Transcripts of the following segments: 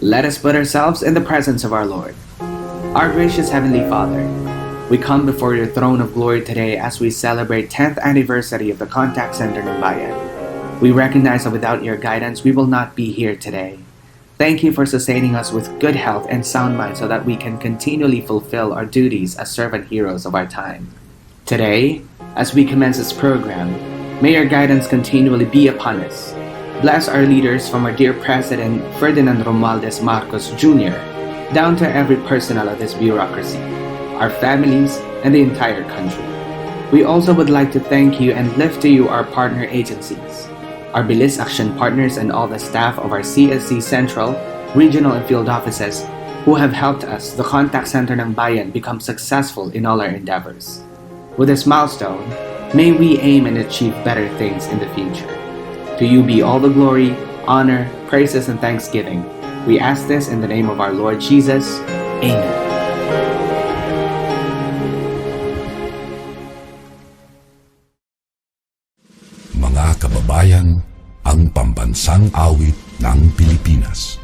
Let us put ourselves in the presence of our Lord. Our gracious Heavenly Father, we come before your throne of glory today as we celebrate 10th anniversary of the Contact Center ng Bayan. We recognize that without your guidance, we will not be here today. Thank you for sustaining us with good health and sound mind so that we can continually fulfill our duties as servant heroes of our time. Today, as we commence this program, may your guidance continually be upon us. Bless our leaders from our dear President Ferdinand Romualdez Marcos Jr. down to every personnel of this bureaucracy, our families, and the entire country. We also would like to thank you and lift to you our partner agencies, our Bilis Action partners and all the staff of our CSC Central, Regional and Field Offices who have helped us, the Contact Center ng Bayan, become successful in all our endeavors. With this milestone, may we aim and achieve better things in the future. To you be all the glory, honor, praises, and thanksgiving. We ask this in the name of our Lord Jesus. Amen. Mga kababayan, ang pambansang awit ng Pilipinas.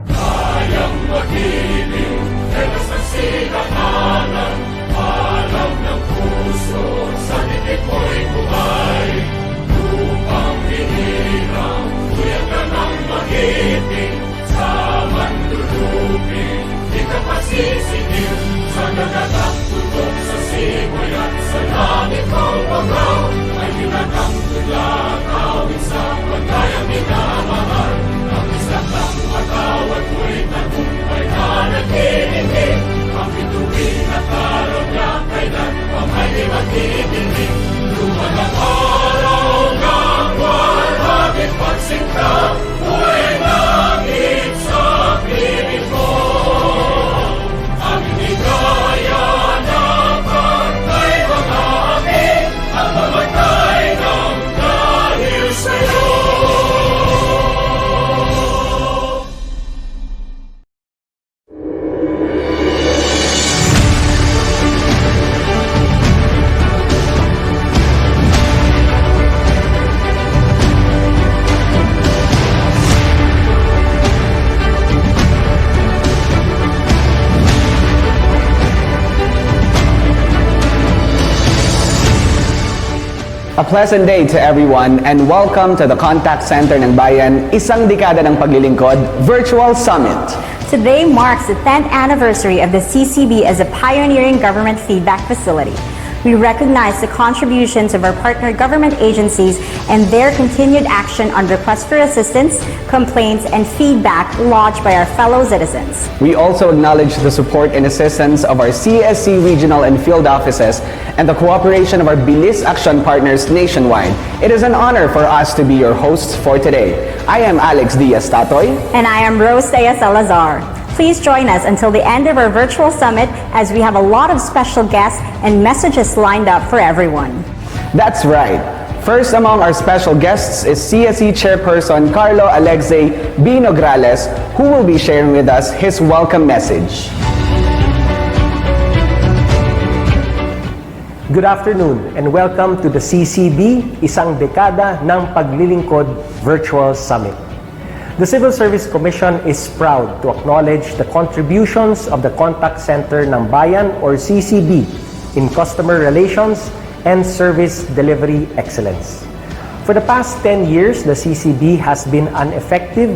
Kayang mag-ibig, helos ng sinakanan, alam ng puso, sa titik mo'y buhay. Lupang hinirang, tuyag ka ng mag-ibig, sa mandulupin, di ka pasisingil, sa nagagang tutok sa simoy at sa langit mo pagaw, ay ginagang tulad, awit sa pagkayang minamahal, ang isang ng matawad mo'y tagumpay na nag-iingin, ang bituin at araw niya kailan pang ay di mag-iingin. Luman ang araw ng warhabit pagsingka, buhay langit sa piling ko. Ang higaya na pagkay mga amin, ang mamatay ng dahil sa'yo. A pleasant day to everyone and welcome to the Contact Center ng Bayan, Isang Dekada ng Paglilingkod Virtual Summit. Today marks the 10th anniversary of the CCB as a pioneering government feedback facility. We recognize the contributions of our partner government agencies and their continued action on requests for assistance, complaints, and feedback lodged by our fellow citizens. We also acknowledge the support and assistance of our CSC regional and field offices and the cooperation of our Bilis Action partners nationwide. It is an honor for us to be your hosts for today. I am 𝘾𝙤𝙣𝙩𝙖. And I am 𝘾𝙤𝙤𝙯 Salazar. Please join us until the end of our virtual summit as we have a lot of special guests and messages lined up for everyone. That's right. First among our special guests is CSC Chairperson Carlo Alexei B. Nograles, who will be sharing with us his welcome message. Good afternoon and welcome to the CCB Isang Dekada ng Paglilingkod Virtual Summit. The Civil Service Commission is proud to acknowledge the contributions of the Contact Center ng Bayan or CCB in customer relations and service delivery excellence. For the past 10 years, the CCB has been an effective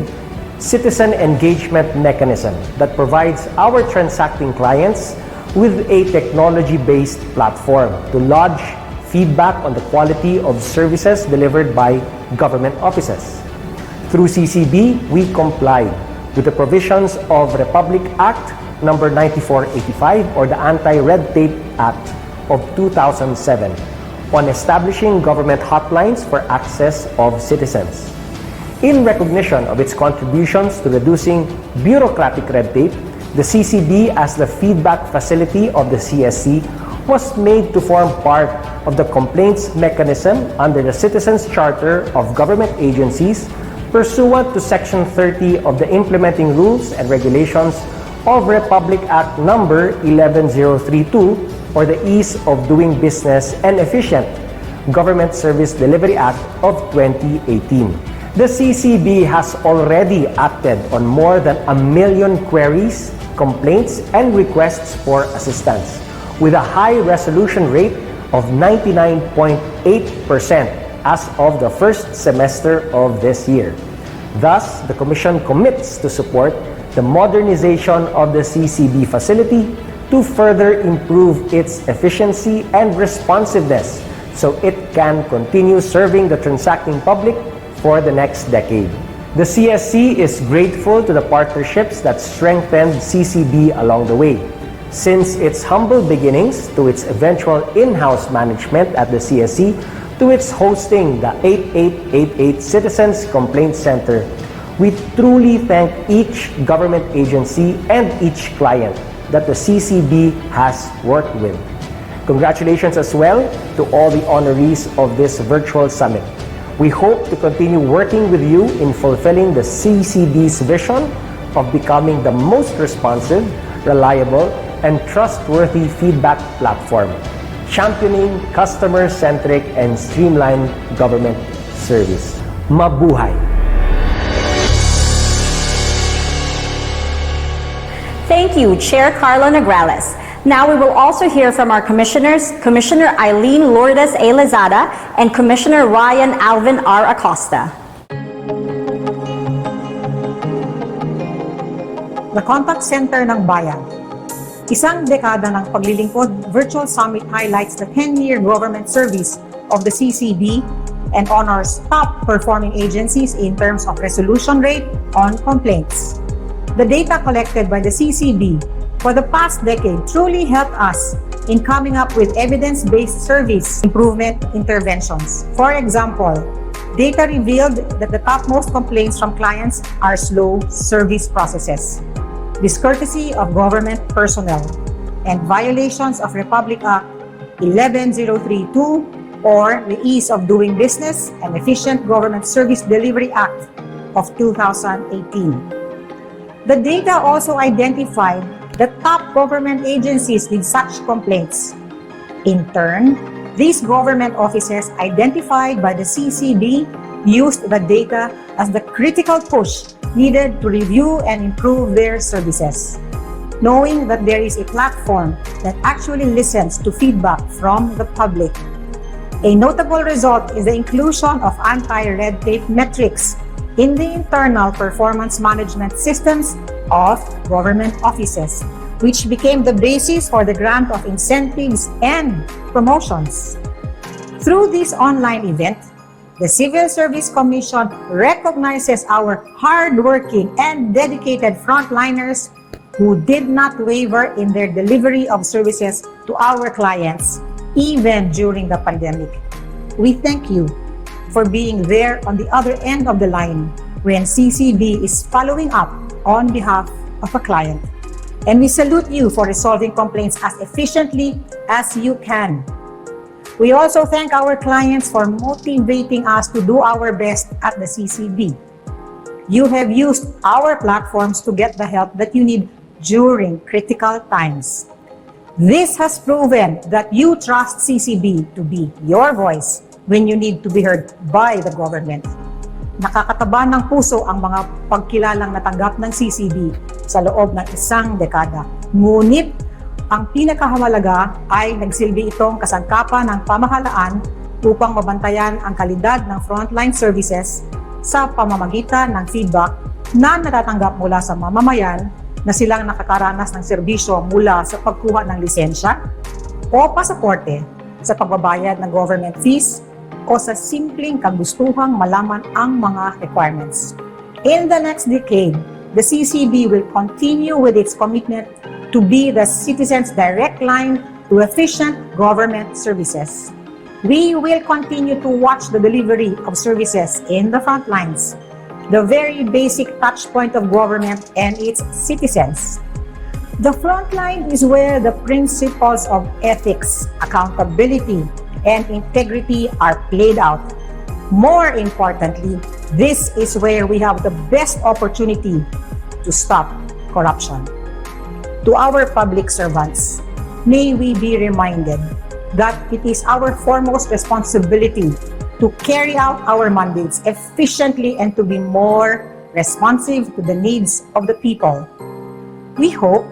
citizen engagement mechanism that provides our transacting clients with a technology-based platform to lodge feedback on the quality of services delivered by government offices. Through CCB, we comply with the provisions of Republic Act No. 9485 or the Anti-Red Tape Act of 2007 on establishing government hotlines for access of citizens. In recognition of its contributions to reducing bureaucratic red tape, the CCB as the feedback facility of the CSC was made to form part of the complaints mechanism under the Citizens Charter of Government Agencies pursuant to Section 30 of the Implementing Rules and Regulations of Republic Act No. 11032 or the Ease of Doing Business and Efficient Government Service Delivery Act of 2018. The CCB has already acted on more than 1 million queries, complaints, and requests for assistance, with a high resolution rate of 99.8% as of the first semester of this year. Thus, the Commission commits to support the modernization of the CCB facility to further improve its efficiency and responsiveness so it can continue serving the transacting public for the next decade. The CSC is grateful to the partnerships that strengthened CCB along the way. Since its humble beginnings to its eventual in-house management at the CSC to its hosting the 𝘿𝙚𝙧𝙯 Citizens Complaint Center, we truly thank each government agency and each client that the CCB has worked with. Congratulations as well to all the honorees of this virtual summit. We hope to continue working with you in fulfilling the CCB's vision of becoming the most responsive, reliable, and trustworthy feedback platform, championing customer-centric and streamlined government service. Mabuhay! Thank you, Chair Carlo Nograles. Now we will also hear from our commissioners, Commissioner Eileen Lourdes A. Lazada and Commissioner Ryan Alvin R. Acosta. The Contact Center ng Bayan. Isang dekada ng Paglilingkod Virtual Summit highlights the 10-year government service of the CCB and honors top-performing agencies in terms of resolution rate on complaints. The data collected by the CCB for the past decade truly helped us in coming up with evidence-based service improvement interventions. For example, data revealed that the topmost complaints from clients are slow service processes, discourtesy of government personnel, and violations of Republic Act 11032 or the Ease of Doing Business and Efficient Government Service Delivery Act of 2018. The data also identified the top government agencies with such complaints. In turn, these government offices identified by the CCB used the data as the critical push needed to review and improve their services, knowing that there is a platform that actually listens to feedback from the public. A notable result is the inclusion of anti-red tape metrics in the internal performance management systems of government offices, which became the basis for the grant of incentives and promotions. Through this online event, the Civil Service Commission recognizes our hardworking and dedicated frontliners who did not waver in their delivery of services to our clients, even during the pandemic. We thank you for being there on the other end of the line when CCB is following up on behalf of a client. And we salute you for resolving complaints as efficiently as you can. We also thank our clients for motivating us to do our best at the CCB. You have used our platforms to get the help that you need during critical times. This has proven that you trust CCB to be your voice when you need to be heard by the government. Nakakataba ng puso ang mga pagkilalang natanggap ng CCB sa loob ng isang dekada. Ngunit, ang pinakamahalaga ay nagsilbi itong kasangkapan ng pamahalaan upang mabantayan ang kalidad ng frontline services sa pamamagitan ng feedback na natatanggap mula sa mamamayan na silang nakakaranas ng serbisyo mula sa pagkuha ng lisensya o pasaporte, sa pagbabayad ng government fees, o sa simpleng kagustuhang malaman ang mga requirements. In the next decade, the CCB will continue with its commitment to be the citizens' direct line to efficient government services. We will continue to watch the delivery of services in the front lines, the very basic touch point of government and its citizens. The front line is where the principles of ethics, accountability, and integrity are played out. More importantly, this is where we have the best opportunity to stop corruption. To our public servants, may we be reminded that it is our foremost responsibility to carry out our mandates efficiently and to be more responsive to the needs of the people. We hope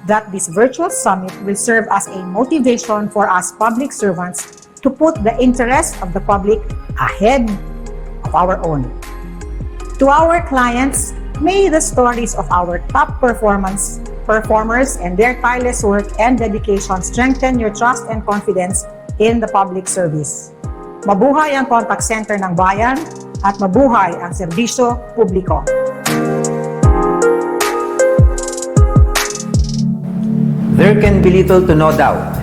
that this virtual summit will serve as a motivation for us public servants to put the interests of the public ahead of our own. To our clients, may the stories of our top performers and their tireless work and dedication strengthen your trust and confidence in the public service. Mabuhay ang contact center ng bayan at mabuhay ang serbisyo publiko. There can be little to no doubt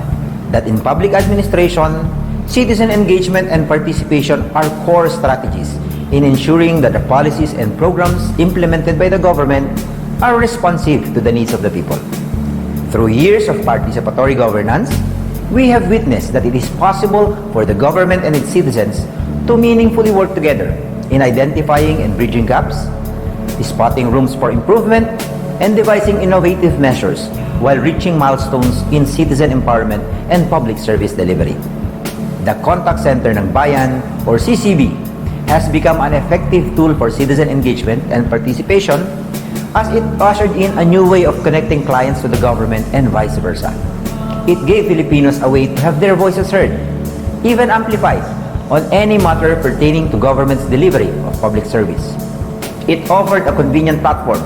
that in public administration, citizen engagement and participation are core strategies in ensuring that the policies and programs implemented by the government are responsive to the needs of the people. Through years of participatory governance, we have witnessed that it is possible for the government and its citizens to meaningfully work together in identifying and bridging gaps, spotting rooms for improvement, and devising innovative measures while reaching milestones in citizen empowerment and public service delivery. The Contact Center ng Bayan, or CCB, has become an effective tool for citizen engagement and participation as it ushered in a new way of connecting clients to the government and vice versa. It gave Filipinos a way to have their voices heard, even amplified, on any matter pertaining to government's delivery of public service. It offered a convenient platform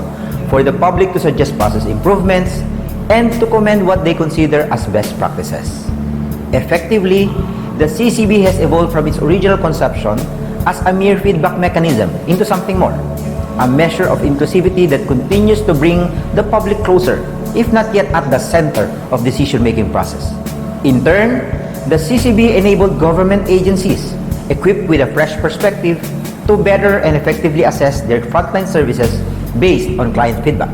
for the public to suggest process improvements and to commend what they consider as best practices. Effectively, the CCB has evolved from its original conception as a mere feedback mechanism into something more, a measure of inclusivity that continues to bring the public closer, if not yet at the center of decision-making process. In turn, the CCB enabled government agencies equipped with a fresh perspective to better and effectively assess their frontline services based on client feedback.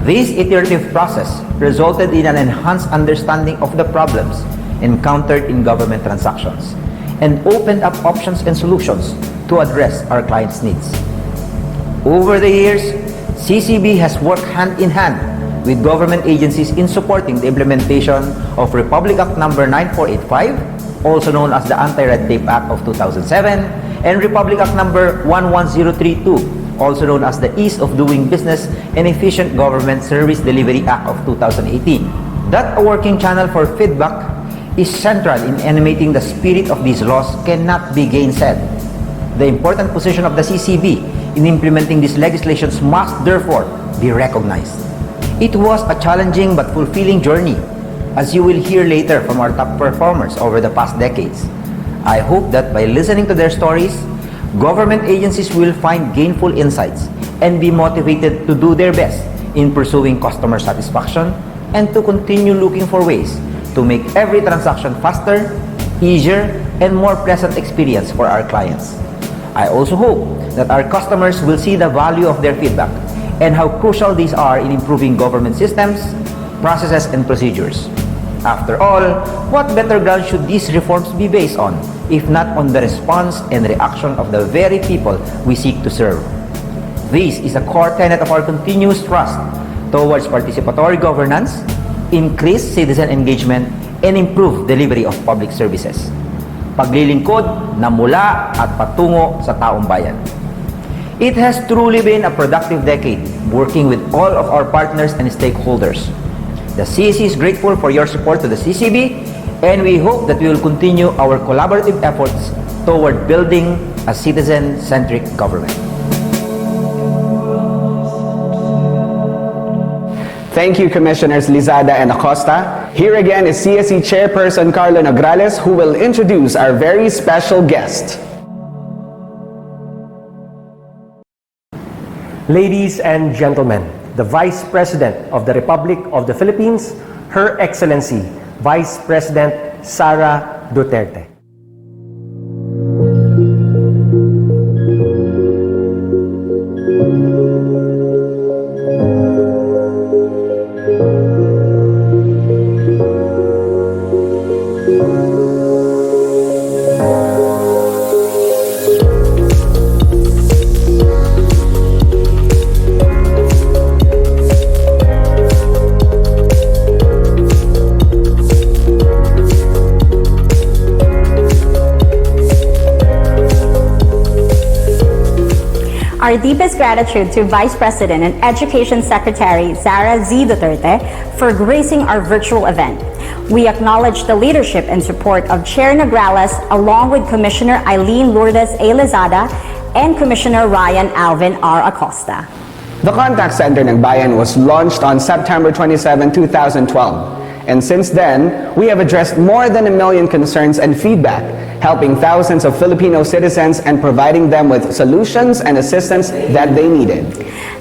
This iterative process resulted in an enhanced understanding of the problems encountered in government transactions and opened up options and solutions to address our clients' needs. Over the years, CCB has worked hand in hand with government agencies in supporting the implementation of Republic Act No. 9485, also known as the Anti-Red Tape Act of 2007, and Republic Act No. 11032, also known as the Ease of Doing Business and Efficient Government Service Delivery Act of 2018. That a working channel for feedback is central in animating the spirit of these laws cannot be gainsaid. The important position of the CCB in implementing these legislations must therefore be recognized. It was a challenging but fulfilling journey, as you will hear later from our top performers over the past decades. I hope that by listening to their stories, government agencies will find gainful insights and be motivated to do their best in pursuing customer satisfaction and to continue looking for ways to make every transaction faster, easier, and more pleasant experience for our clients. I also hope that our customers will see the value of their feedback and how crucial these are in improving government systems, processes, and procedures. After all, what better ground should these reforms be based on, if not on the response and reaction of the very people we seek to serve? This is a core tenet of our continuous thrust towards participatory governance, increased citizen engagement, and improved delivery of public services. Paglilingkod na mula at patungo sa taong bayan. It has truly been a productive decade working with all of our partners and stakeholders. The CEC is grateful for your support to the CCB, and we hope that we will continue our collaborative efforts toward building a citizen-centric government. Thank you, Commissioners Lizada and Acosta. Here again is CSE Chairperson Carlo Nograles, who will introduce our very special guest. Ladies and gentlemen, the Vice President of the Republic of the Philippines, Her Excellency, Vice President Sara Duterte. Our deepest gratitude to Vice President and Education Secretary 𝘾𝙤𝙣𝙩𝙬 for gracing our virtual event. We acknowledge the leadership and support of Chair Nograles along with Commissioner Paglilingkod and Commissioner Ryan Alvin R. Acosta. The Contact Center ng Bayan was launched on September 27, 2012. And since then, we have addressed more than 1 million concerns and feedback, helping thousands of Filipino citizens and providing them with solutions and assistance that they needed.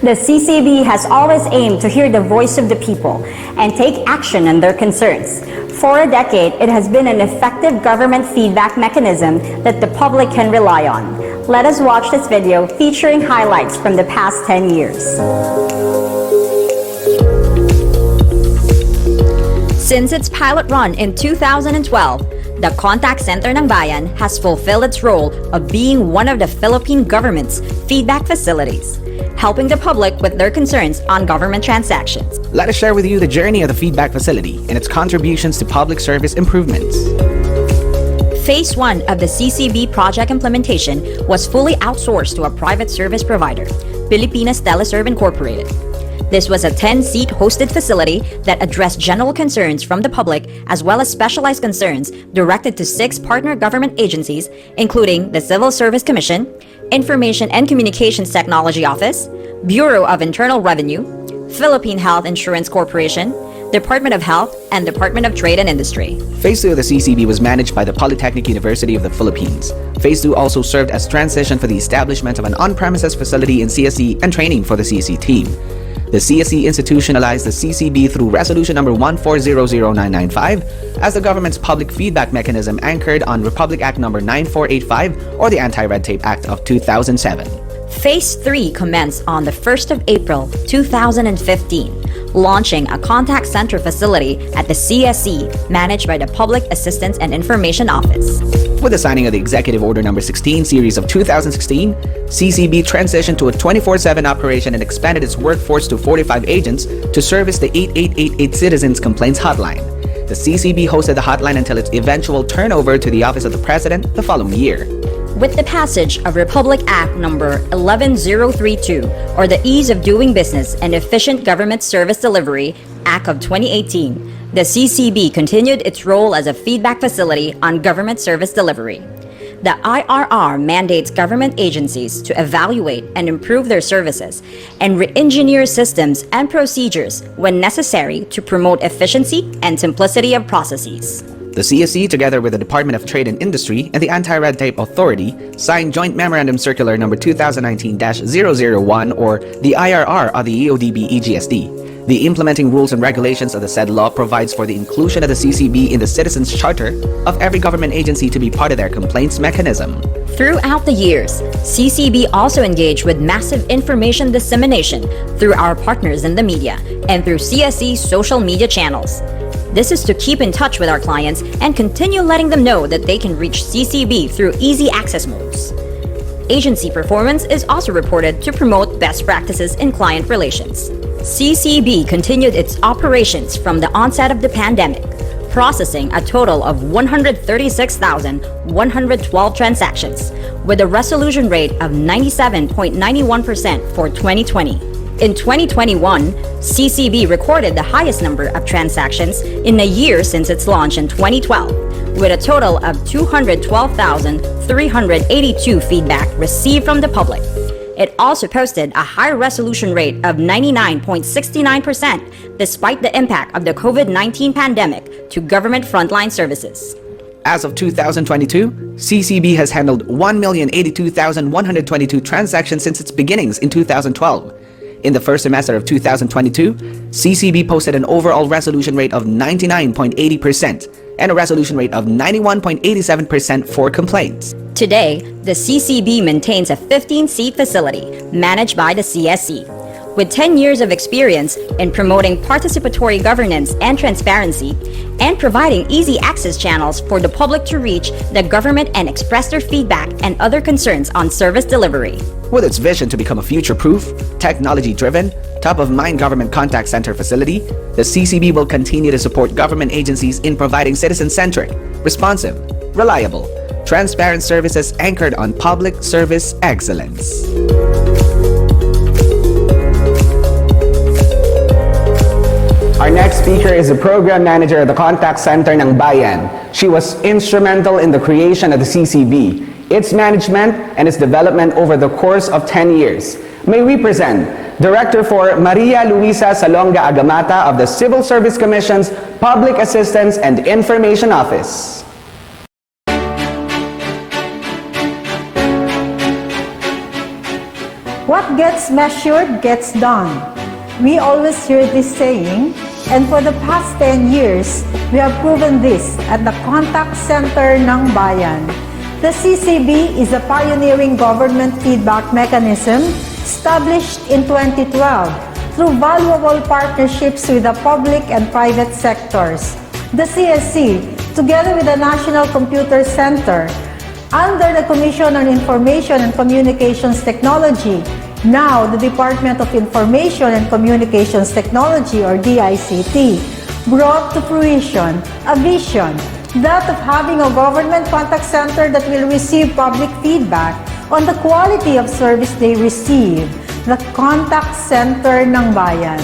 The CCB has always aimed to hear the voice of the people and take action on their concerns. For a decade, it has been an effective government feedback mechanism that the public can rely on. Let us watch this video featuring highlights from the past 10 years. Since its pilot run in 2012, the Contact Center ng Bayan has fulfilled its role of being one of the Philippine government's feedback facilities, helping the public with their concerns on government transactions. Let us share with you the journey of the feedback facility and its contributions to public service improvements. Phase 1 of the CCB project implementation was fully outsourced to a private service provider, Pilipinas Teleserve Incorporated. This was a 10-seat hosted facility that addressed general concerns from the public as well as specialized concerns directed to 6 partner government agencies, including the Civil Service Commission, Information and Communications Technology Office, Bureau of Internal Revenue, Philippine Health Insurance Corporation, Department of Health, and Department of Trade and Industry. Phase 2 of the CCB was managed by the Polytechnic University of the Philippines. Phase 2 also served as transition for the establishment of an on-premises facility in CSE and training for the CSE team. The CSE institutionalized the CCB through Resolution number 1400995 as the government's public feedback mechanism anchored on Republic Act number 9485 or the Anti-Red Tape Act of 2007. Phase 3 commenced on the 1st of April 2015, launching a contact center facility at the CSE managed by the Public Assistance and Information Office. With the signing of the Executive Order number 16 series of 2016, CCB transitioned to a 24/7 operation and expanded its workforce to 45 agents to service the 8888 Citizens Complaints Hotline. The CCB hosted the hotline until its eventual turnover to the Office of the President the following year. With the passage of Republic Act number 11032, or the Ease of Doing Business and Efficient Government Service Delivery Act of 2018, the CCB continued its role as a feedback facility on government service delivery. The IRR mandates government agencies to evaluate and improve their services and re-engineer systems and procedures when necessary to promote efficiency and simplicity of processes. The CSE, together with the Department of Trade and Industry and the Anti-Red Tape Authority, signed Joint Memorandum Circular number 2019-001 or the IRR of the EODB-EGSD. The implementing rules and regulations of the said law provides for the inclusion of the CCB in the Citizens' Charter of every government agency to be part of their complaints mechanism. Throughout the years, CCB also engaged with massive information dissemination through our partners in the media and through CSE's social media channels. This is to keep in touch with our clients and continue letting them know that they can reach CCB through easy access modes. Agency performance is also reported to promote best practices in client relations. CCB continued its operations from the onset of the pandemic, processing a total of 136,112 transactions, with a resolution rate of 97.91% for 2020. In 2021, CCB recorded the highest number of transactions in a year since its launch in 2012, with a total of 212,382 feedback received from the public. It also posted a high resolution rate of 99.69% despite the impact of the COVID-19 pandemic to government frontline services. As of 2022, CCB has handled 1,082,122 transactions since its beginnings in 2012. In the first semester of 2022, CCB posted an overall resolution rate of 99.80% and a resolution rate of 91.87% for complaints. Today, the CCB maintains a 15-seat facility managed by the CSE. With 10 years of experience in promoting participatory governance and transparency, and providing easy access channels for the public to reach the government and express their feedback and other concerns on service delivery. With its vision to become a future-proof, technology-driven, top-of-mind government contact center facility, the CCB will continue to support government agencies in providing citizen-centric, responsive, reliable, transparent services anchored on public service excellence. Our next speaker is the program manager at the contact center ng Bayan. She was instrumental in the creation of the CCB, its management, and its development over the course of 10 years. May we present Director for Maria Luisa Salonga Agamata of the Civil Service Commission's Public Assistance and Information Office. What gets measured gets done. We always hear this saying, and for the past 10 years, we have proven this at the contact center ng Bayan. The CCB is a pioneering government feedback mechanism established in 2012 through valuable partnerships with the public and private sectors. The CSC, together with the National Computer Center, under the Commission on Information and Communications Technology, now the Department of Information and Communications Technology, or DICT, brought to fruition a vision, that of having a government contact center that will receive public feedback on the quality of service they receive, the Contact Center ng Bayan.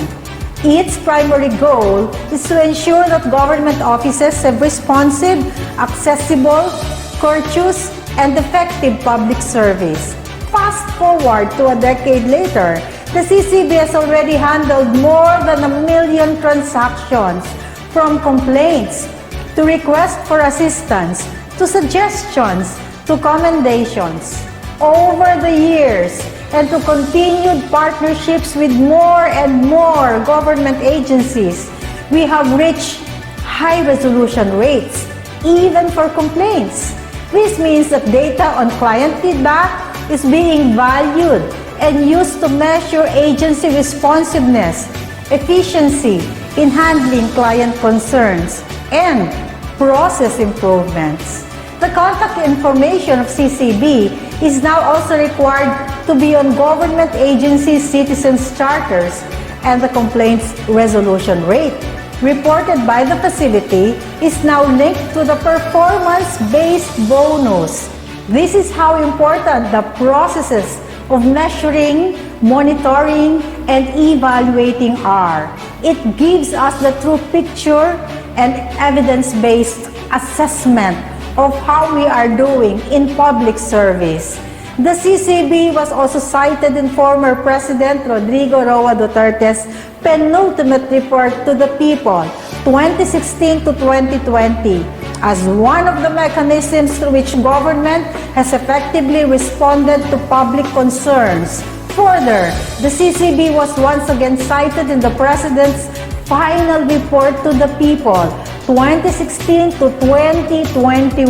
Its primary goal is to ensure that government offices have responsive, accessible, courteous, and effective public service. Fast forward to a decade later, the CCB has already handled more than 1 million transactions, from complaints to requests for assistance, to suggestions, to commendations. Over the years, and to continued partnerships with more and more government agencies, we have reached high resolution rates, even for complaints. This means that data on client feedback is being valued and used to measure agency responsiveness, efficiency in handling client concerns, and process improvements. The contact information of CCB is now also required to be on government agencies' citizens' charters, and the complaints resolution rate reported by the facility is now linked to the performance-based bonus. This is how important the processes of measuring, monitoring, and evaluating are. It gives us the true picture and evidence-based assessment of how we are doing in public service. The CCB was also cited in former President Rodrigo Roa Duterte's penultimate report to the people, 2016 to 2020, as one of the mechanisms through which government has effectively responded to public concerns. Further, the CCB was once again cited in the President's final report to the people, 2016 to 2021,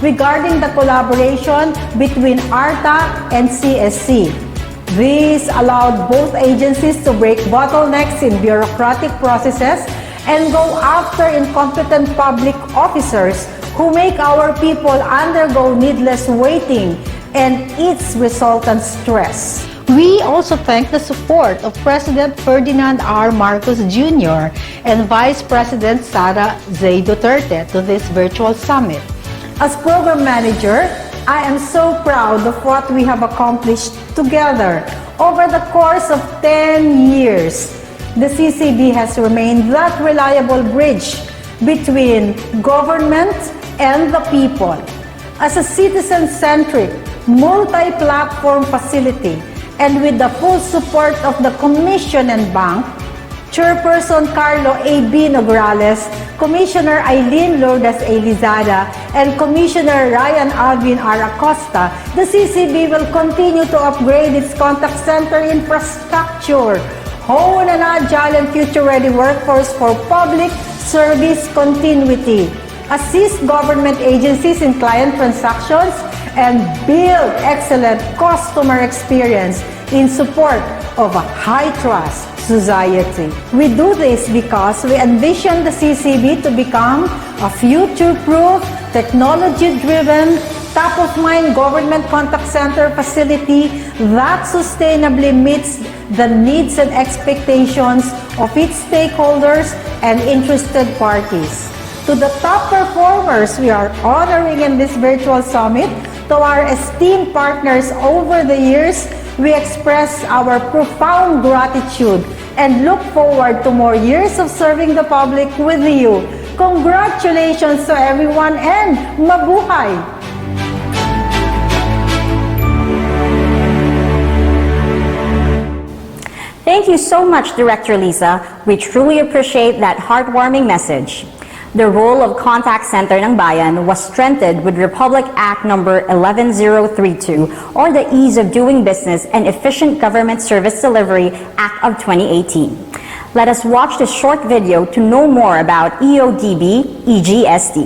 regarding the collaboration between ARTA and CSC. This allowed both agencies to break bottlenecks in bureaucratic processes and go after incompetent public officers who make our people undergo needless waiting and its resultant stress. We also thank the support of President Ferdinand R. Marcos Jr. and Vice President Sara Zay Duterte to this virtual summit. As program manager, I am so proud of what we have accomplished together over the course of 10 years. The CCB has remained that reliable bridge between government and the people. As a citizen-centric, multi-platform facility, and with the full support of the Commission and Bank, Chairperson Carlo A.B. Nograles, Commissioner Eileen Lourdes A. Lizada, and Commissioner Ryan Alvin R. Acosta, the CCB will continue to upgrade its contact center infrastructure, hone an agile and future-ready workforce for public service continuity, assist government agencies in client transactions, and build excellent customer experience in support of a high-trust society. We do this because we envision the CCB to become a future-proof, technology-driven, top-of-mind government contact center facility that sustainably meets the needs and expectations of its stakeholders and interested parties. To the top performers we are honoring in this virtual summit, to our esteemed partners over the years, we express our profound gratitude and look forward to more years of serving the public with you. Congratulations to everyone and mabuhay! Thank you so much, Director Lisa. We truly appreciate that heartwarming message. The role of Contact Center ng Bayan was strengthened with Republic Act No. 11032, or the Ease of Doing Business and Efficient Government Service Delivery Act of 2018. Let us watch this short video to know more about EODB EGSD.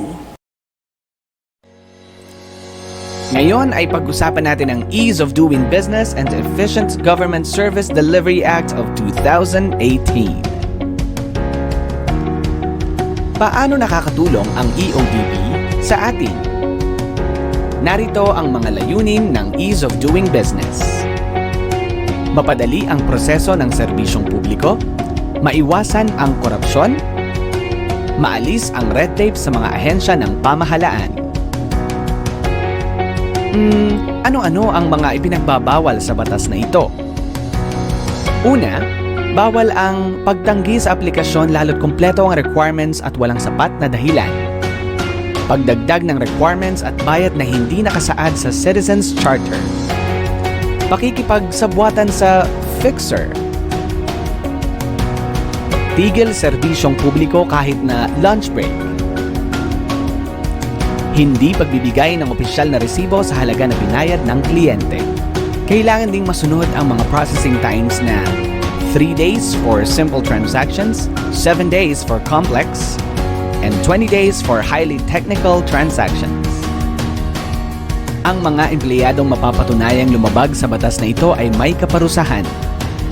Ngayon ay pag-usapan natin ang Ease of Doing Business and Efficient Government Service Delivery Act of 2018. Paano nakakatulong ang EODB sa atin? Narito ang mga layunin ng Ease of Doing Business. Mapadali ang proseso ng serbisyong publiko, maiwasan ang korupsyon, maalis ang red tape sa mga ahensya ng pamahalaan. Ano-ano ang mga ipinagbabawal sa batas na ito? Una, bawal ang pagtanggi sa aplikasyon lalo't kumpleto ang requirements at walang sapat na dahilan. Pagdagdag ng requirements at bayad na hindi nakasaad sa Citizens Charter. Pakikipagsabwatan sa fixer. Tigil serbisyong publiko kahit na lunch break. Hindi pagbibigay ng opisyal na resibo sa halaga na binayad ng kliyente. Kailangan ding masunod ang mga processing times na 3 days for simple transactions, 7 days for complex, and 20 days for highly technical transactions. Ang mga empleyadong mapapatunayang lumabag sa batas na ito ay may kaparusahan.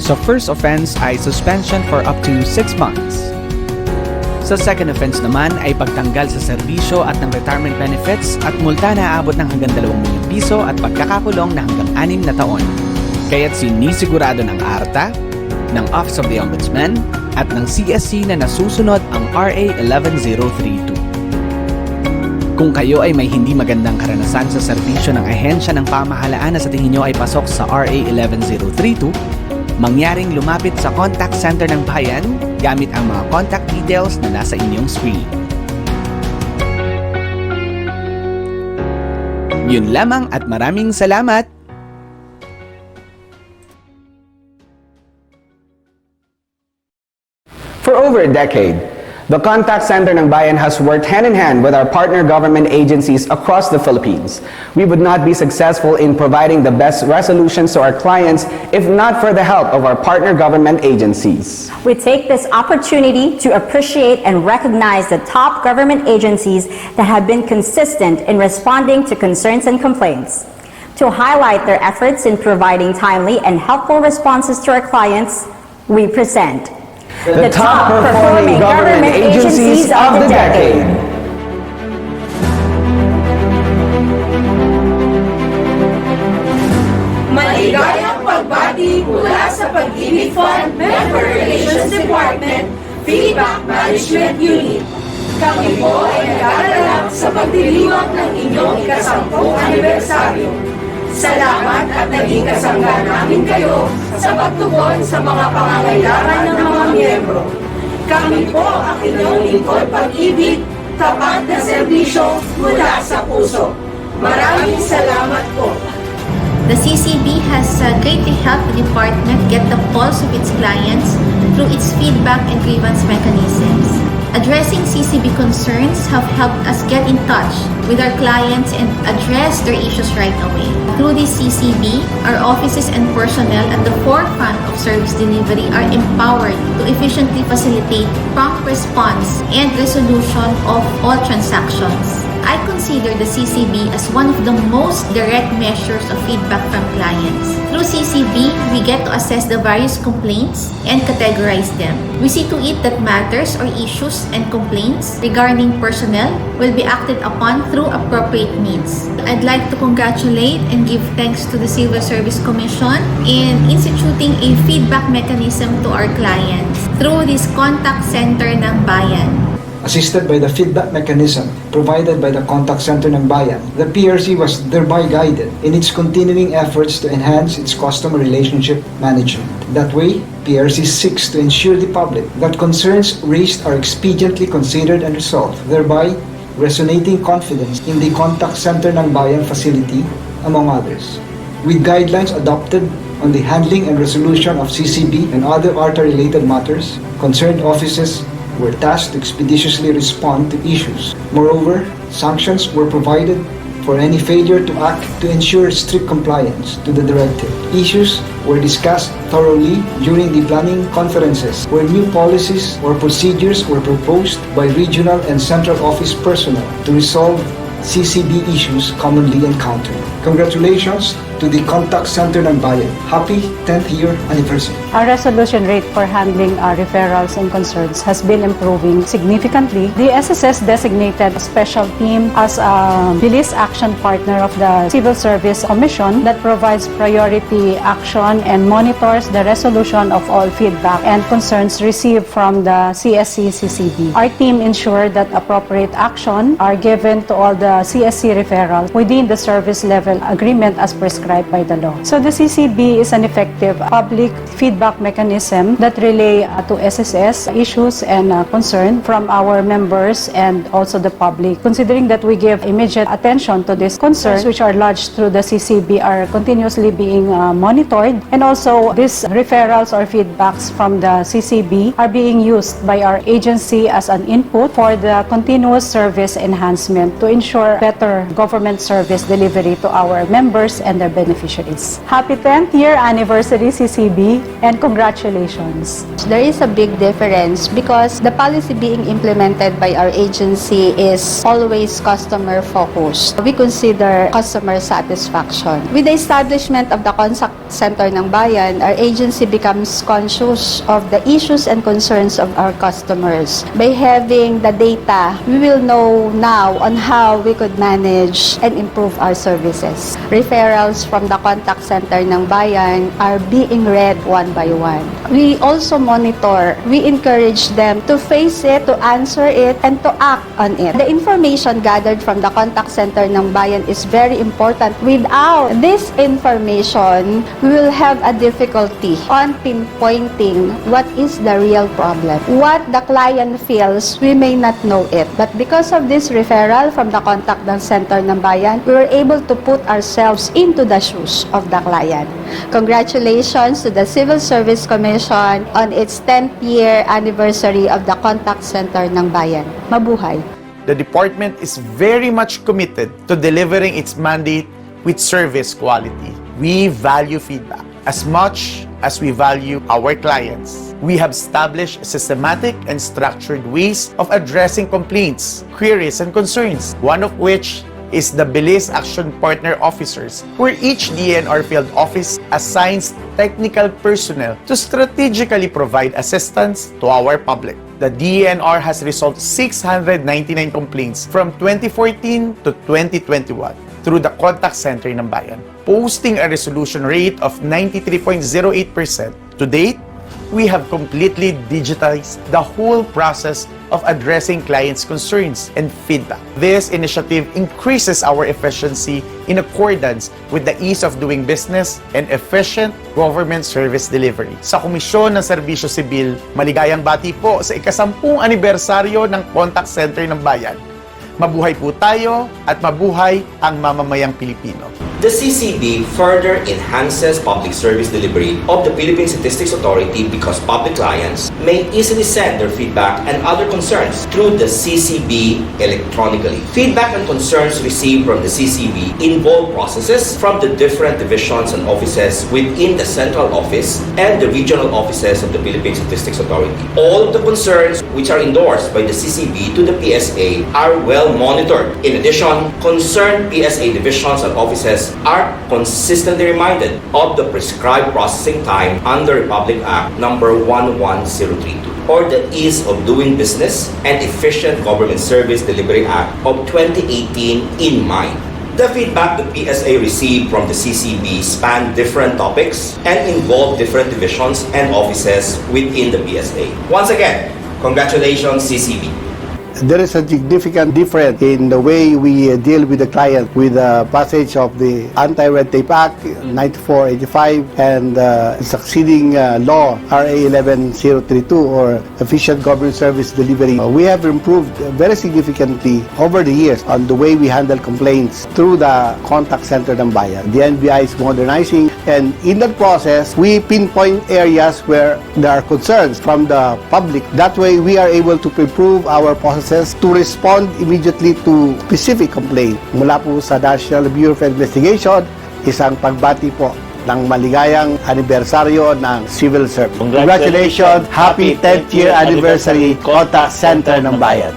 Sa first offense ay suspension for up to 6 months. Sa second offense naman ay pagtanggal sa serbisyo at ng retirement benefits at multa na aabot ng hanggang 2 milyong piso at pagkakakulong na hanggang 6 na taon. Kaya't sinisigurado ng ARTA, ng Office of the Ombudsman at ng CSC na nasusunod ang RA 11032. Kung kayo ay may hindi magandang karanasan sa serbisyo ng ahensya ng pamahalaan na sa tingin nyo ay pasok sa RA 11032, mangyaring lumapit sa Contact Center ng Bayan gamit ang mga contact details na nasa inyong screen. Yun lamang at maraming salamat! For over a decade, the Contact Center ng Bayan has worked hand-in-hand with our partner government agencies across the Philippines. We would not be successful in providing the best resolutions to our clients if not for the help of our partner government agencies. We take this opportunity to appreciate and recognize the top government agencies that have been consistent in responding to concerns and complaints. To highlight their efforts in providing timely and helpful responses to our clients, we present the top-performing government agencies of the decade. Maligayang pagbati mula sa Pag-ibig Fund Member Relations Department Feedback Management Unit. Kami po ay nag-aalala sa pagdiriwang ng inyong ika-10 anibersaryo. Salamat at naging kasangga namin kayo sa pagtugon sa mga pangangailangan ng mga miyembro. Kami po ang inyong lingkod pag-ibig, tapat na serbisyo mula sa puso. Maraming salamat po. The CCB has greatly helped the department get the pulse of its clients through its feedback and grievance mechanisms. Addressing CCB concerns have helped us get in touch with our clients and address their issues right away. Through this CCB, our offices and personnel at the forefront of service delivery are empowered to efficiently facilitate prompt response and resolution of all transactions. I consider the CCB as one of the most direct measures of feedback from clients. Through CCB, we get to assess the various complaints and categorize them. We see to it that matters or issues and complaints regarding personnel will be acted upon through appropriate means. I'd like to congratulate and give thanks to the Civil Service Commission in instituting a feedback mechanism to our clients through this Contact Center ng Bayan. Assisted by the feedback mechanism provided by the Contact Center ng Bayan, the PRC was thereby guided in its continuing efforts to enhance its customer relationship management. That way, PRC seeks to ensure the public that concerns raised are expediently considered and resolved, thereby resonating confidence in the contact center ng Bayan facility, among others. With guidelines adopted on the handling and resolution of CCB and other ARTA-related matters, concerned offices were tasked to expeditiously respond to issues. Moreover, sanctions were provided for any failure to act to ensure strict compliance to the directive. Issues were discussed thoroughly during the planning conferences, where new policies or procedures were proposed by regional and central office personnel to resolve CCB issues commonly encountered. Congratulations to the Contact Center ng Bayan. Happy 10th year anniversary. Our resolution rate for handling our referrals and concerns has been improving significantly. The SSS designated a special team as a bilis action partner of the Civil Service Commission that provides priority action and monitors the resolution of all feedback and concerns received from the CSC-CCB. Our team ensured that appropriate action are given to all the CSC referrals within the service level agreement as prescribed by the law. So the CCB is an effective public feedback mechanism that relay to SSS issues and concern from our members and also the public. Considering that we give immediate attention to these concerns which are lodged through the CCB are continuously being monitored, and also these referrals or feedbacks from the CCB are being used by our agency as an input for the continuous service enhancement to ensure better government service delivery to our members and their beneficiaries. Happy 10th year anniversary CCB and congratulations. There is a big difference because the policy being implemented by our agency is always customer focused. We consider customer satisfaction. With the establishment of the Contact Center ng Bayan, our agency becomes conscious of the issues and concerns of our customers. By having the data, we will know now on how we could manage and improve our services. Referrals from the Contact Center ng Bayan are being read one by one. We also monitor. We encourage them to face it, to answer it, and to act on it. The information gathered from the Contact Center ng Bayan is very important. Without this information, we will have a difficulty on pinpointing what is the real problem. What the client feels, we may not know it. But because of this referral from the Contact Center ng Bayan, we were able to put ourselves into the shoes of the client. Congratulations to the Civil Service Commission on its 10th year anniversary of the Contact Center ng Bayan. Mabuhay! The department is very much committed to delivering its mandate with service quality. We value feedback as much as we value our clients. We have established systematic and structured ways of addressing complaints, queries, and concerns, one of which is the Bilis Action Partner Officers, where each DNR field office assigns technical personnel to strategically provide assistance to our public. The DNR has resolved 699 complaints from 2014 to 2021 through the Contact Center ng Bayan, posting a resolution rate of 93.08%. To date, we have completely digitized the whole process of addressing clients' concerns and feedback. This initiative increases our efficiency in accordance with the ease of doing business and efficient government service delivery. Sa Komisyon ng Serbisyo Sibil, maligayang bati po sa ika-10 anibersaryo ng Contact Center ng Bayan. Mabuhay po tayo at mabuhay ang mamamayang Pilipino. The CCB further enhances public service delivery of the Philippine Statistics Authority because public clients may easily send their feedback and other concerns through the CCB electronically. Feedback and concerns received from the CCB involve processes from the different divisions and offices within the central office and the regional offices of the Philippine Statistics Authority. All of the concerns which are endorsed by the CCB to the PSA are well monitored. In addition, concerned PSA divisions and offices are consistently reminded of the prescribed processing time under Republic Act number 11032 or the Ease of Doing Business and Efficient Government Service Delivery Act of 2018 in mind. The feedback the PSA received from the CCB span different topics and involve different divisions and offices within the PSA. Once again, congratulations CCB. there is a significant difference in the way we deal with the client with the passage of the Anti-Red Tape Act 9485 and succeeding law RA 11032 or Efficient Government Service Delivery. We have improved very significantly over the years on the way we handle complaints through the contact center ng bayan. The NBI is modernizing, and in that process, we pinpoint areas where there are concerns from the public. That way, we are able to improve our processes to respond immediately to specific complaint. Mula po sa National Bureau of Investigation, isang pagbati po ng maligayang anibersaryo ng Civil Service. Congratulations! Happy 10th year anniversary Contact Center ng Bayan.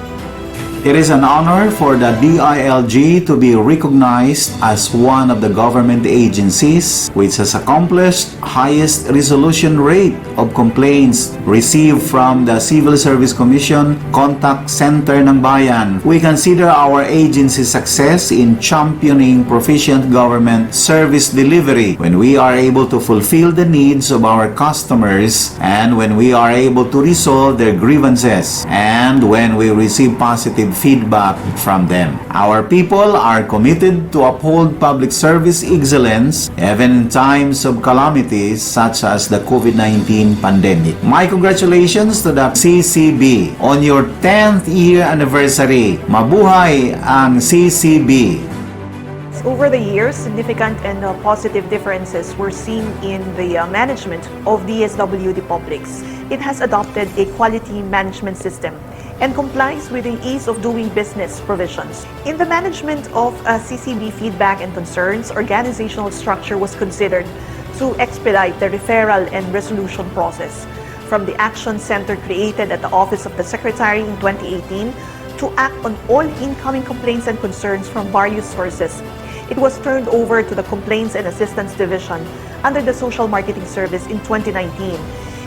It is an honor for the DILG to be recognized as one of the government agencies which has accomplished highest resolution rate of complaints received from the Civil Service Commission Contact Center ng Bayan. We consider our agency's success in championing proficient government service delivery when we are able to fulfill the needs of our customers and when we are able to resolve their grievances and when we receive positive feedback from them. Our people are committed to uphold public service excellence even in times of calamities such as the COVID-19 pandemic. My congratulations to the CCB on your 10th year anniversary. Mabuhay ang CCB! Over the years, significant and positive differences were seen in the management of DSWD Publics. It has adopted a quality management system and complies with the ease of doing business provisions. In the management of CCB feedback and concerns, organizational structure was considered to expedite the referral and resolution process. From the action center created at the Office of the Secretary in 2018 to act on all incoming complaints and concerns from various sources, it was turned over to the Complaints and Assistance Division under the Social Marketing Service in 2019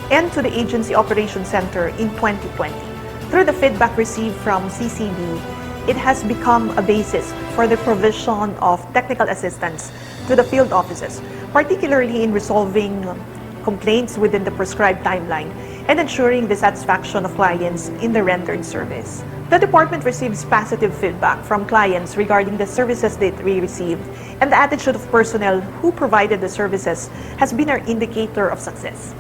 and to the Agency Operations Center in 2020. Through the feedback received from CCB, it has become a basis for the provision of technical assistance to the field offices, particularly in resolving complaints within the prescribed timeline and ensuring the satisfaction of clients in the rendered service. The department receives positive feedback from clients regarding the services that we received, and the attitude of personnel who provided the services has been our indicator of success.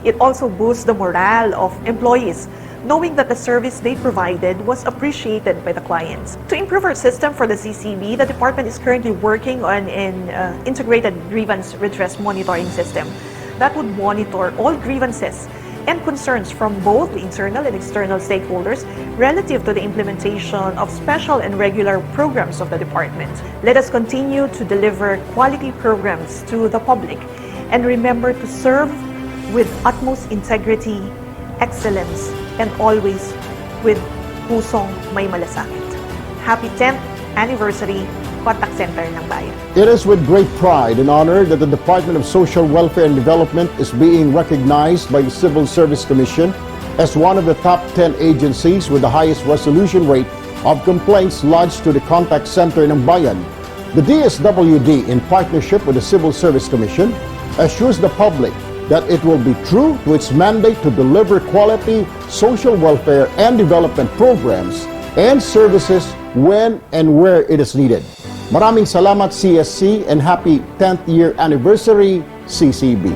It also boosts the morale of employees, knowing that the service they provided was appreciated by the clients. To improve our system for the CCB, the department is currently working on an integrated grievance redress monitoring system that would monitor all grievances and concerns from both the internal and external stakeholders relative to the implementation of special and regular programs of the department. Let us continue to deliver quality programs to the public and remember to serve with utmost integrity, excellence, and always with pusong may malasakit. Happy 10th anniversary, Contact Center ng Bayan. It is with great pride and honor that the Department of Social Welfare and Development is being recognized by the Civil Service Commission as one of the top 10 agencies with the highest resolution rate of complaints lodged to the Contact Center ng Bayan. The DSWD, in partnership with the Civil Service Commission, assures the public that it will be true to its mandate to deliver quality social welfare and development programs and services when and where it is needed. Maraming salamat CSC and happy 10th year anniversary CCB.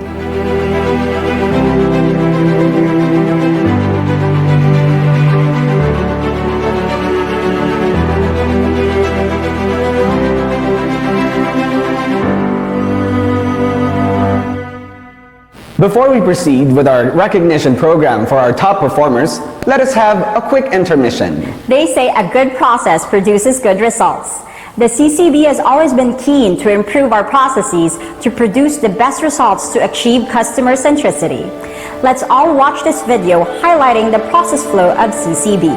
Before we proceed with our recognition program for our top performers, let us have a quick intermission. They say a good process produces good results. The CCB has always been keen to improve our processes to produce the best results to achieve customer centricity. Let's all watch this video highlighting the process flow of CCB.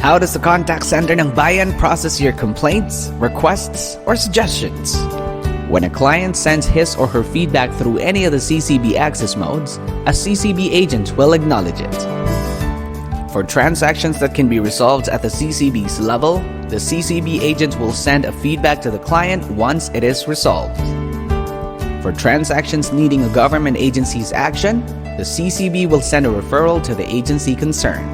How does the contact center ng Bayan process your complaints, requests, or suggestions? When a client sends his or her feedback through any of the CCB access modes, a CCB agent will acknowledge it. For transactions that can be resolved at the CCB's level, the CCB agent will send a feedback to the client once it is resolved. For transactions needing a government agency's action, the CCB will send a referral to the agency concerned.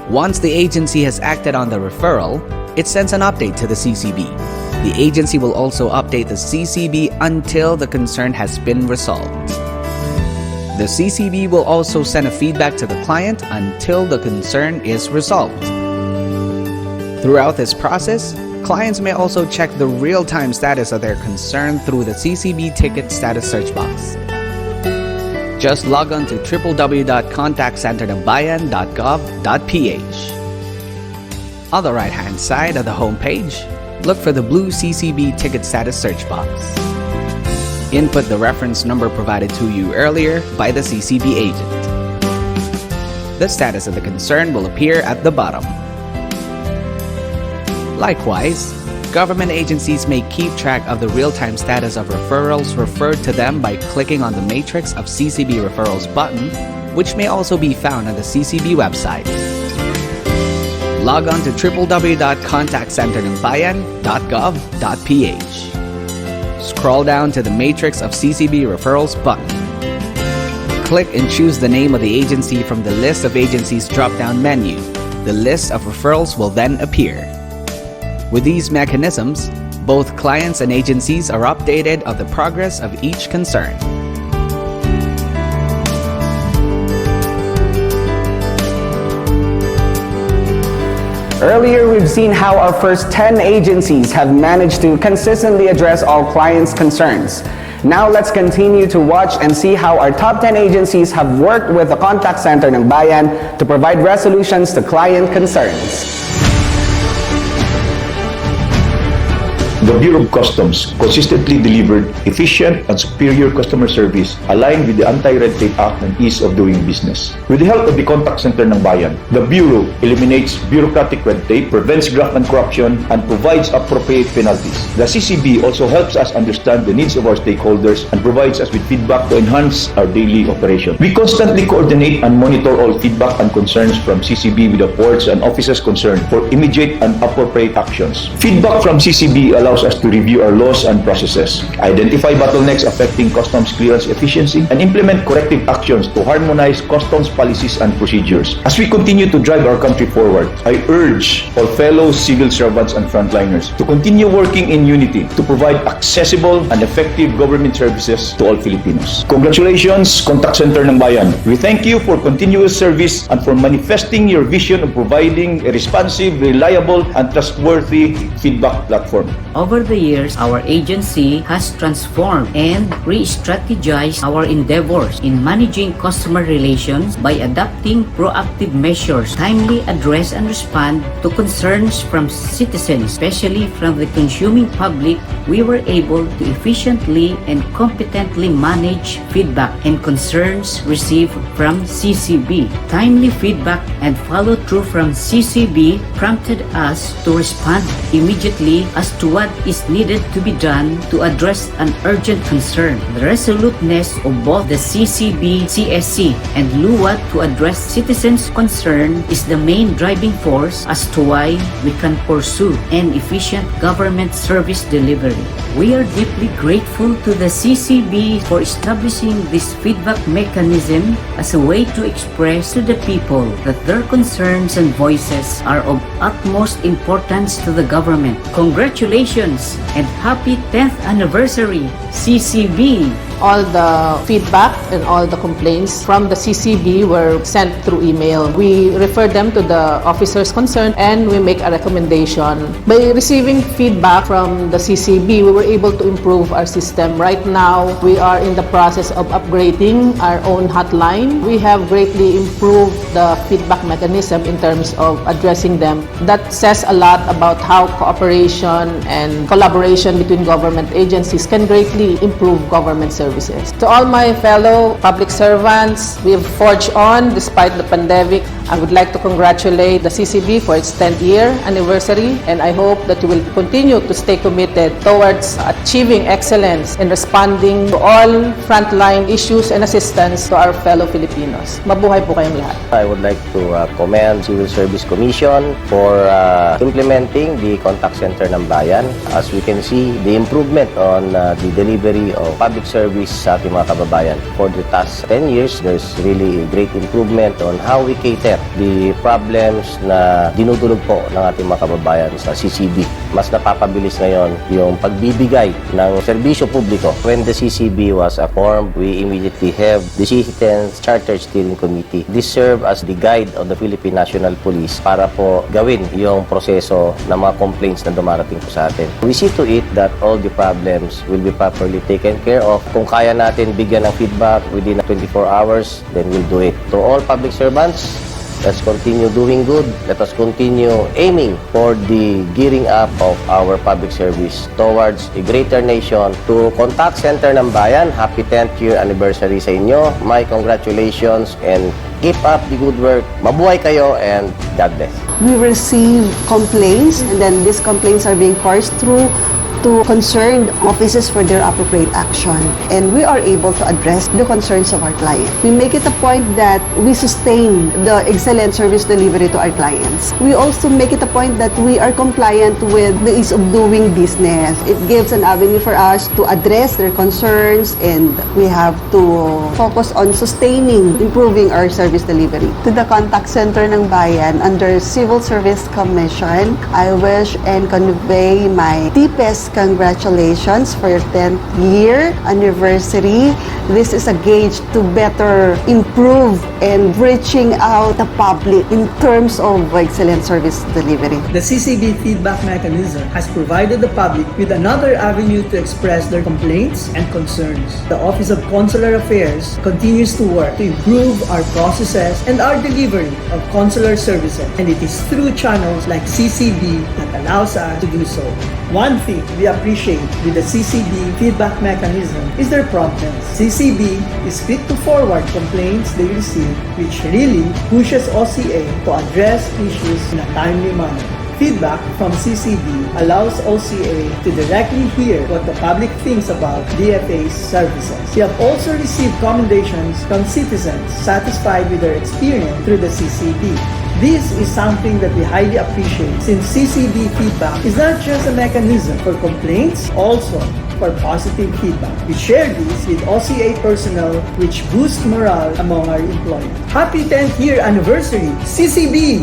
Once the agency has acted on the referral, it sends an update to the CCB. The agency will also update the CCB until the concern has been resolved. The CCB will also send a feedback to the client until the concern is resolved. Throughout this process, clients may also check the real-time status of their concern through the CCB ticket status search box. Just log on to www.contactcenterngbayan.gov.ph. On the right-hand side of the homepage, look for the blue CCB ticket status search box. Input the reference number provided to you earlier by the CCB agent. The status of the concern will appear at the bottom. Likewise, government agencies may keep track of the real-time status of referrals referred to them by clicking on the matrix of CCB referrals button, which may also be found on the CCB website. Log on to www.contactcenterngbayan.gov.ph. Scroll down to the matrix of CCB referrals button. Click and choose the name of the agency from the list of agencies drop-down menu. The list of referrals will then appear. With these mechanisms, both clients and agencies are updated of the progress of each concern. Earlier, we've seen how our first 10 agencies have managed to consistently address all clients' concerns. Now let's continue to watch and see how our top 10 agencies have worked with the contact center ng Bayan to provide resolutions to client concerns. The Bureau of Customs consistently delivered efficient and superior customer service aligned with the Anti-Red Tape Act and ease of doing business. With the help of the Contact Center ng Bayan, the Bureau eliminates bureaucratic red tape, prevents graft and corruption, and provides appropriate penalties. The CCB also helps us understand the needs of our stakeholders and provides us with feedback to enhance our daily operation. We constantly coordinate and monitor all feedback and concerns from CCB with the ports and offices concerned for immediate and appropriate actions. Feedback from CCB allows us to review our laws and processes, identify bottlenecks affecting customs clearance efficiency, and implement corrective actions to harmonize customs policies and procedures. As we continue to drive our country forward, I urge all fellow civil servants and frontliners to continue working in unity to provide accessible and effective government services to all Filipinos. Congratulations, Contact Center ng Bayan. We thank you for continuous service and for manifesting your vision of providing a responsive, reliable, and trustworthy feedback platform. Over the years, our agency has transformed and re-strategized our endeavors in managing customer relations by adopting proactive measures, timely address and respond to concerns from citizens, especially from the consuming public. We were able to efficiently and competently manage feedback and concerns received from CCB. Timely feedback and follow-through from CCB prompted us to respond immediately as to what is needed to be done to address an urgent concern. The resoluteness of both the CCB, CSC, and LUWA to address citizens' concern is the main driving force as to why we can pursue an efficient government service delivery. We are deeply grateful to the CCB for establishing this feedback mechanism as a way to express to the people that their concerns and voices are of utmost importance to the government. Congratulations and happy 10th anniversary, CCB! All the feedback and all the complaints from the CCB were sent through email. We refer them to the officers concerned and we make a recommendation. By receiving feedback from the CCB, we were able to improve our system. Right now, we are in the process of upgrading our own hotline. We have greatly improved the feedback mechanism in terms of addressing them. That says a lot about how cooperation and collaboration between government agencies can greatly improve government services. To all my fellow public servants, we have forged on despite the pandemic. I would like to congratulate the CCB for its 10th year anniversary, and I hope that you will continue to stay committed towards achieving excellence in responding to all frontline issues and assistance to our fellow Filipinos. Mabuhay po kayong lahat. I would like to commend Civil Service Commission for implementing the contact center ng bayan. As we can see, the improvement on the delivery of public service sa ating mga kababayan. For the past 10 years, there's really a great improvement on how we cater the problems na dinudulog po ng ating mga kababayan sa CCB. Mas napapabilis ngayon yung pagbibigay ng serbisyo publiko. When the CCB was formed, we immediately have the Citizens Charter Steering Committee. This served as the guide of the Philippine National Police para po gawin yung proseso ng mga complaints na dumarating po sa atin. We see to it that all the problems will be properly taken care of. Kung kaya natin bigyan ng feedback within 24 hours, then we'll do it. To all public servants, let's continue doing good. Let us continue aiming for the gearing up of our public service towards a greater nation. To Contact Center ng Bayan, happy 10th year anniversary sa inyo. My congratulations and keep up the good work. Mabuhay kayo and God bless. We receive complaints, and then these complaints are being parsed through to concerned offices for their appropriate action, and we are able to address the concerns of our client. We make it a point that we sustain the excellent service delivery to our clients. We also make it a point that we are compliant with the ease of doing business. It gives an avenue for us to address their concerns, and we have to focus on sustaining, improving our service delivery. To the contact center ng bayan under Civil Service Commission, I wish and convey my deepest congratulations for your 10th year anniversary. This is a gauge to better improve and reaching out the public in terms of excellent service delivery. The CCB feedback mechanism has provided the public with another avenue to express their complaints and concerns. The Office of Consular Affairs continues to work to improve our processes and our delivery of consular services, and it is through channels like CCB that allows us to do so. One thing we appreciate with the CCB feedback mechanism is their promptness. CCB is quick to forward complaints they receive, which really pushes OCA to address issues in a timely manner. Feedback from CCB allows OCA to directly hear what the public thinks about DFA's services. We have also received commendations from citizens satisfied with their experience through the CCB. This is something that we highly appreciate, since CCB feedback is not just a mechanism for complaints, also for positive feedback. We share this with OCA personnel, which boosts morale among our employees. Happy 10th year anniversary, CCB!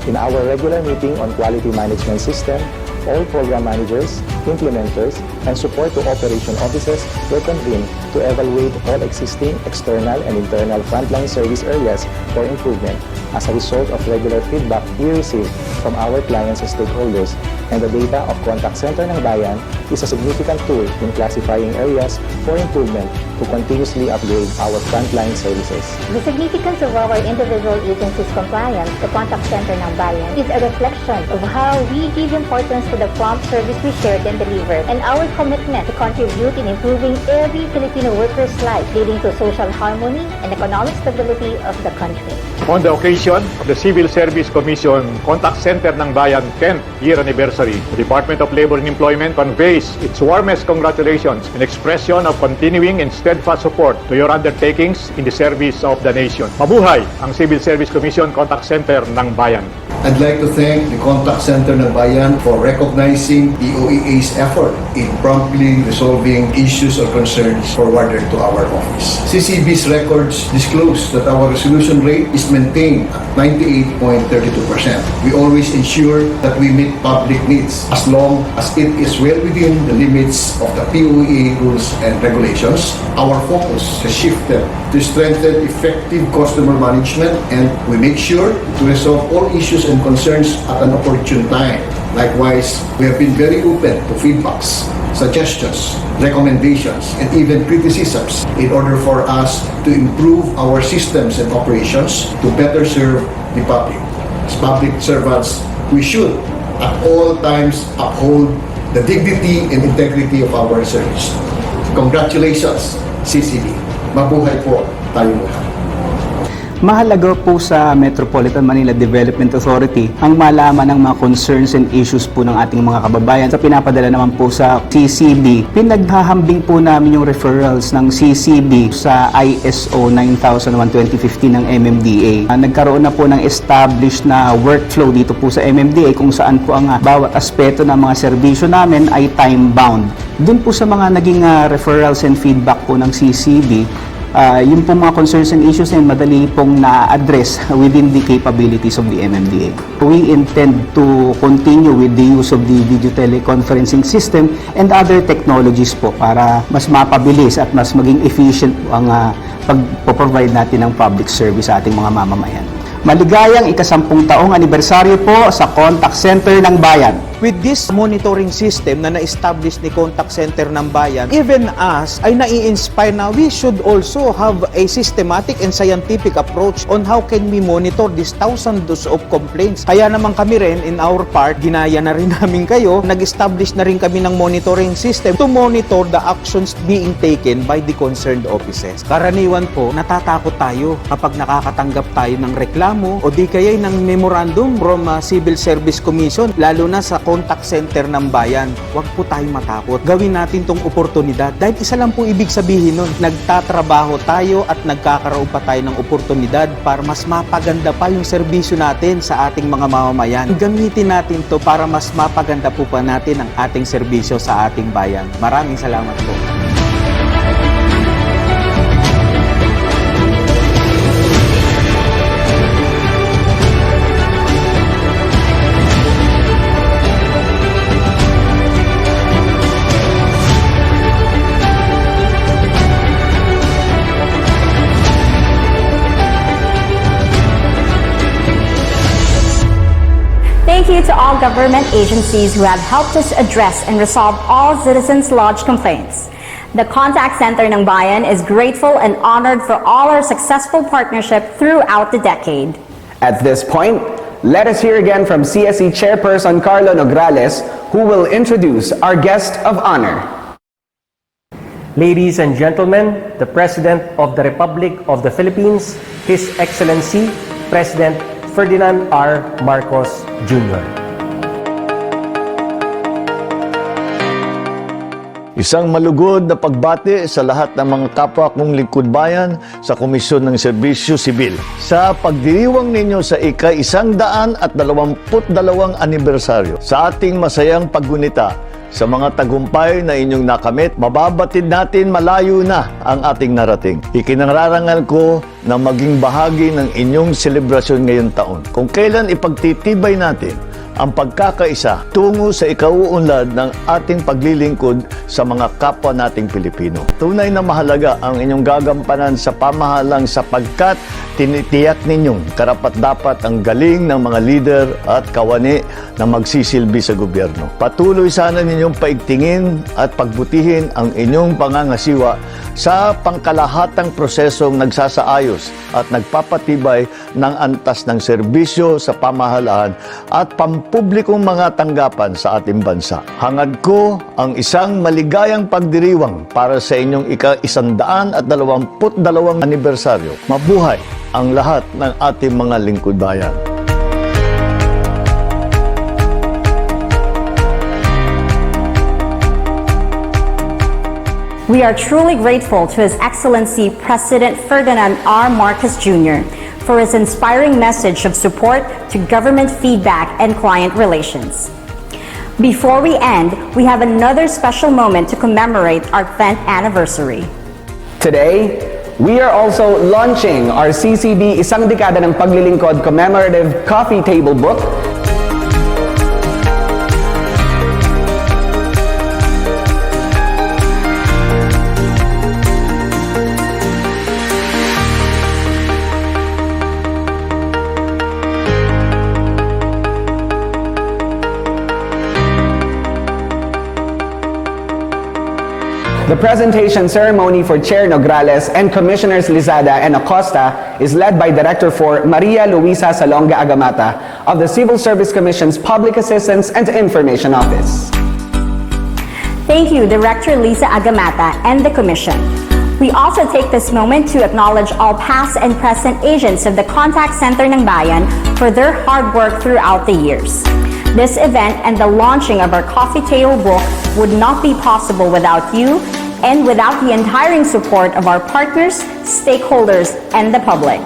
In our regular meeting on quality management system, all program managers, implementers, and support to operation officers were convened to evaluate all existing external and internal frontline service areas for improvement. As a result of regular feedback we receive from our clients and stakeholders, and the data of Contact Center ng Bayan is a significant tool in classifying areas for improvement to continuously upgrade our frontline services. The significance of our individual agencies' compliance to Contact Center ng Bayan is a reflection of how we give importance to the prompt service we shared and delivered, and our commitment to contribute in improving every Filipino worker's life, leading to social harmony and economic stability of the country. On the occasion of the Civil Service Commission Contact Center ng Bayan 10th year anniversary, the Department of Labor and Employment conveys its warmest congratulations and expression of continuing and steadfast support to your undertakings in the service of the nation. Mabuhay ang Civil Service Commission Contact Center ng Bayan. I'd like to thank the Contact Center ng Bayan for recognizing the OEA's effort in promptly resolving issues or concerns forwarded to our office. CCB's records disclose that our resolution rate is maintained at 98.32%. We always ensure that we meet public needs as long as it is well within the limits of the POEA rules and regulations. Our focus has shifted to strengthen effective customer management, and we make sure to resolve all issues and concerns at an opportune time. Likewise, we have been very open to feedbacks, suggestions, recommendations, and even criticisms in order for us to improve our systems and operations to better serve the public. As public servants, we should at all times uphold the dignity and integrity of our service. Congratulations, CCB. Mabuhay po tayong lahat. Mahalaga po sa Metropolitan Manila Development Authority ang malaman ng mga concerns and issues po ng ating mga kababayan. Sa pinapadala naman po sa CCB, pinaghahambing po namin yung referrals ng CCB sa ISO 9001:2015 ng MMDA. Nagkaroon na po ng established na workflow dito po sa MMDA kung saan po ang bawat aspeto ng mga serbisyo namin ay time-bound. Doon po sa mga naging referrals and feedback po ng CCB, yung po mga concerns and issues na madali pong na-address within the capabilities of the MMDA. We intend to continue with the use of the video teleconferencing system and other technologies po para mas mapabilis at mas maging efficient po ang pag-provide natin ng public service sa ating mga mamamayan. Maligayang ika-10 taong anibersaryo po sa Contact Center ng Bayan. With this monitoring system na na-establish ni Contact Center ng Bayan, even us ay nai-inspire na we should also have a systematic and scientific approach on how can we monitor these thousands of complaints. Kaya naman kami rin, in our part, ginaya na rin namin kayo, nag-establish na rin kami ng monitoring system to monitor the actions being taken by the concerned offices. Karaniwan po, natatakot tayo kapag nakakatanggap tayo ng reklamo o di kaya'y ng memorandum from Civil Service Commission, lalo na sa Contact Center ng Bayan. Huwag po tayong matakot. Gawin natin tong oportunidad. Dahil isa lang po ibig sabihin nun, nagtatrabaho tayo at nagkakaroon pa tayo ng oportunidad para mas mapaganda pa yung serbisyo natin sa ating mga mamamayan. Gamitin natin to para mas mapaganda po pa natin ang ating serbisyo sa ating bayan. Maraming salamat po. Thank you to all government agencies who have helped us address and resolve all citizens' lodged complaints. The Contact Center ng Bayan is grateful and honored for all our successful partnership throughout the decade. At this point, let us hear again from CSE Chairperson Carlo Nograles, who will introduce our guest of honor. Ladies and gentlemen, the President of the Republic of the Philippines, His Excellency President Ferdinand R. Marcos Jr. Isang malugod na pagbati sa lahat ng mga kapwa kong lingkod bayan sa Komisyon ng Serbisyo Sibil sa pagdiriwang ninyo sa ika-122 anibersaryo. Sa ating masayang paggunita sa mga tagumpay na inyong nakamit, mababatid natin malayo na ang ating narating. Ikinararangal ko na maging bahagi ng inyong selebrasyon ngayong taon. Kung kailan ipagtitibay natin ang pagkakaisa tungo sa ikauunlad ng ating paglilingkod sa mga kapwa nating Pilipino. Tunay na mahalaga ang inyong gagampanan sa pamahalang sapagkat tinitiyak ninyong karapat-dapat ang galing ng mga lider at kawani na magsisilbi sa gobyerno. Patuloy sana ninyong paigtingin at pagbutihin ang inyong pangangasiwa sa pangkalahatang prosesong nagsasaayos at nagpapatibay ng antas ng serbisyo sa pamahalaan at pampublikong mga tanggapan sa ating bansa. Hangad ko ang isang maligayang pagdiriwang para sa inyong ika-122 anibersaryo. Mabuhay ang lahat ng ating mga lingkod bayan. We are truly grateful to His Excellency President Ferdinand R. Marcos Jr. for his inspiring message of support to government feedback and client relations. Before we end, we have another special moment to commemorate our 10th anniversary. Today, we are also launching our CCB Isang Dekada ng Paglilingkod commemorative coffee table book. The presentation ceremony for Chair Nograles and Commissioners Lizada and Acosta is led by Director for Maria Luisa Salonga Agamata of the Civil Service Commission's Public Assistance and Information Office. Thank you, Director Lisa Agamata and the Commission. We also take this moment to acknowledge all past and present agents of the Contact Center ng Bayan for their hard work throughout the years. This event and the launching of our Coffee Table book would not be possible without you and without the untiring support of our partners, stakeholders, and the public.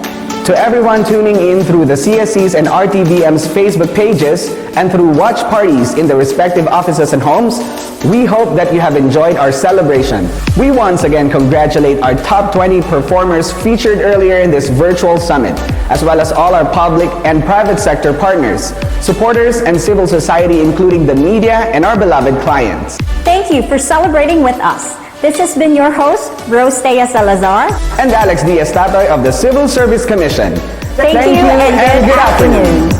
To everyone tuning in through the CSC's and RTVM's Facebook pages and through watch parties in the respective offices and homes, we hope that you have enjoyed our celebration. We once again congratulate our top 20 performers featured earlier in this virtual summit, as well as all our public and private sector partners, supporters, and civil society, including the media and our beloved clients. Thank you for celebrating with us. This has been your host, 𝘾𝙤𝙧𝙩𝙀 Salazar and 𝘵𝙧𝙑𝙀 of the Civil Service Commission. Thank you and good afternoon.